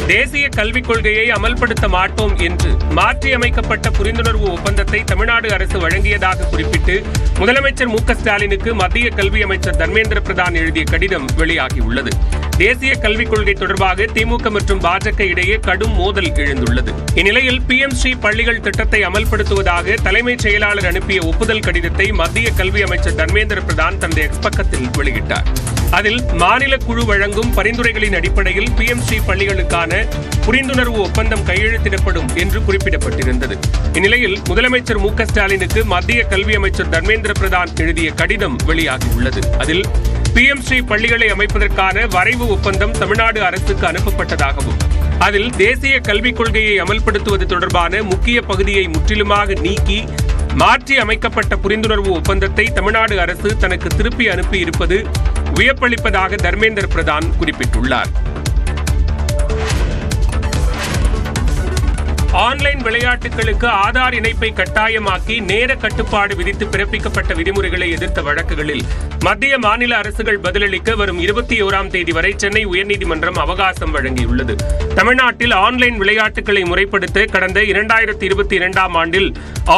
தேசிய கல்விக் கொள்கையை அமல்படுத்த மாட்டோம் என்று மாற்றியமைக்கப்பட்ட புரிந்துணர்வு ஒப்பந்தத்தை தமிழ்நாடு அரசு வழங்கியதாக குறிப்பிட்டு முதலமைச்சர் மு க ஸ்டாலினுக்கு மத்திய கல்வி அமைச்சர் தர்மேந்திர பிரதான் எழுதிய கடிதம் வெளியாகியுள்ளது. தேசிய கல்விக் கொள்கை தொடர்பாக திமுக மற்றும் பாஜக இடையே கடும் மோதல் எழுந்துள்ளது. இந்நிலையில் PM-ஸ்ரீ பள்ளிகள் திட்டத்தை அமல்படுத்துவதாக தலைமைச் செயலாளர் அனுப்பிய ஒப்புதல் கடிதத்தை மத்திய கல்வி அமைச்சர் தர்மேந்திர பிரதான் தனது எக்ஸ் பக்கத்தில் வெளியிட்டார். அதில் மாநில குழு வழங்கும் பரிந்துரைகளின் அடிப்படையில் PM-ஸ்ரீ பள்ளிகளுக்கான புரிந்துணர்வு ஒப்பந்தம் கையெழுத்திடப்படும் என்று குறிப்பிடப்பட்டிருந்தது. இந்நிலையில் முதலமைச்சர் மு க ஸ்டாலினுக்கு மத்திய கல்வி அமைச்சர் தர்மேந்திர பிரதான் எழுதிய கடிதம் வெளியாகியுள்ளது. அதில் PM-ஸ்ரீ பள்ளிகளை அமைப்பதற்கான வரைவு ஒப்பந்தம் தமிழ்நாடு அரசுக்கு அனுப்பப்பட்டதாகவும் அதில் தேசிய கல்விக் கொள்கையை அமல்படுத்துவது தொடர்பான முக்கிய பகுதியை முற்றிலுமாக நீக்கி மாற்றி அமைக்கப்பட்ட புரிந்துணர்வு ஒப்பந்தத்தை தமிழ்நாடு அரசு தனக்கு திருப்பி அனுப்பி இருப்பது வியப்பளிப்பதாக தர்மேந்திர பிரதான் குறிப்பிட்டுள்ளார். ஆன்லைன் விளையாட்டுகளுக்கு ஆதார் இணைப்பை கட்டாயமாக்கி நேர கட்டுப்பாடு விதித்து பிறப்பிக்கப்பட்ட விதிமுறைகளை எதிர்த்த வழக்குகளில் மத்திய மாநில அரசுகள் பதிலளிக்க வரும் 21ஆம் தேதி வரை சென்னை உயர்நீதிமன்றம் அவகாசம் வழங்கியுள்ளது. தமிழ்நாட்டில் ஆன்லைன் விளையாட்டுகளை முறைப்படுத்த கடந்த 2022ஆம் ஆண்டில்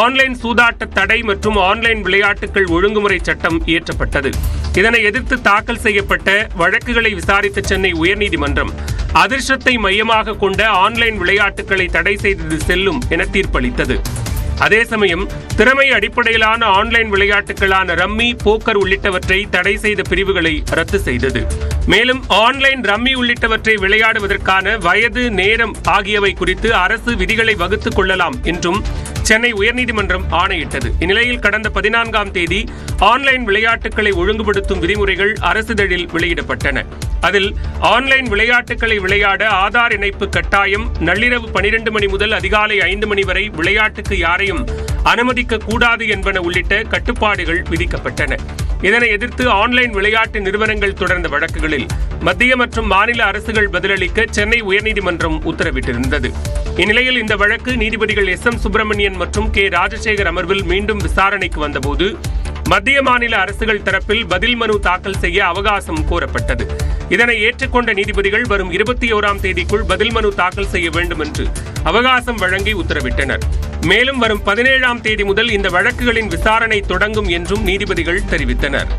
ஆன்லைன் சூதாட்ட தடை மற்றும் ஆன்லைன் விளையாட்டுகள் ஒழுங்குமுறை சட்டம் இயற்றப்பட்டது. இதனை எதிர்த்து தாக்கல் செய்யப்பட்ட வழக்குகளை விசாரித்த சென்னை உயர்நீதிமன்றம் அதிர்ஷ்டத்தை மையமாக கொண்ட ஆன்லைன் விளையாட்டுகளை தடை செய்தது செல்லும் என தீர்ப்பளித்தது. அதே சமயம் திறமை அடிப்படையிலான ஆன்லைன் விளையாட்டுகளான ரம்மி, போக்கர் உள்ளிட்டவற்றை தடை செய்த பிரிவுகளை ரத்து செய்தது. மேலும் ஆன்லைன் ரம்மி உள்ளிட்டவற்றை விளையாடுவதற்கான வயது, நேரம் ஆகியவை குறித்து அரசு விதிகளை வகுத்துக் கொள்ளலாம் என்றும் சென்னை உயர்நீதிமன்றம் ஆணையிட்டது. இந்நிலையில் கடந்த 14ஆம் தேதி ஆன்லைன் விளையாட்டுகளை ஒழுங்குபடுத்தும் விதிமுறைகள் அரசிதழில் வெளியிடப்பட்டன. அதில் ஆன்லைன் விளையாட்டுகளை விளையாட ஆதார் இணைப்பு கட்டாயம், நள்ளிரவு 12 மணி முதல் அதிகாலை 5 மணி வரை விளையாட்டுக்கு யாரையும் அனுமதிக்க கூடாது என்பன உள்ளிட்ட கட்டுப்பாடுகள் விதிக்கப்பட்டன. இதனை எதிர்த்து ஆன்லைன் விளையாட்டு நிறுவனங்கள் தொடர்ந்த வழக்குகளில் மத்திய மற்றும் மாநில அரசுகள் பதிலளிக்க சென்னை உயர்நீதிமன்றம் உத்தரவிட்டிருந்தது. இந்நிலையில் இந்த வழக்கு நீதிபதிகள் SM சுப்பிரமணியன் மற்றும் K ராஜசேகர் அமர்வில் மீண்டும் விசாரணைக்கு வந்தபோது மத்திய மாநில அரசுகள் தரப்பில் பதில் மனு தாக்கல் செய்ய அவகாசம் கோரப்பட்டது. இதனை ஏற்றுக்கொண்ட நீதிபதிகள் வரும் 21ஆம் தேதிக்குள் பதில் மனு தாக்கல் செய்ய வேண்டும் என்று அவகாசம் வழங்கி உத்தரவிட்டனர். மேலும் வரும் 17ஆம் தேதி முதல் இந்த வழக்குகளின் விசாரணை தொடங்கும் என்றும் நீதிபதிகள் தெரிவித்தனர்.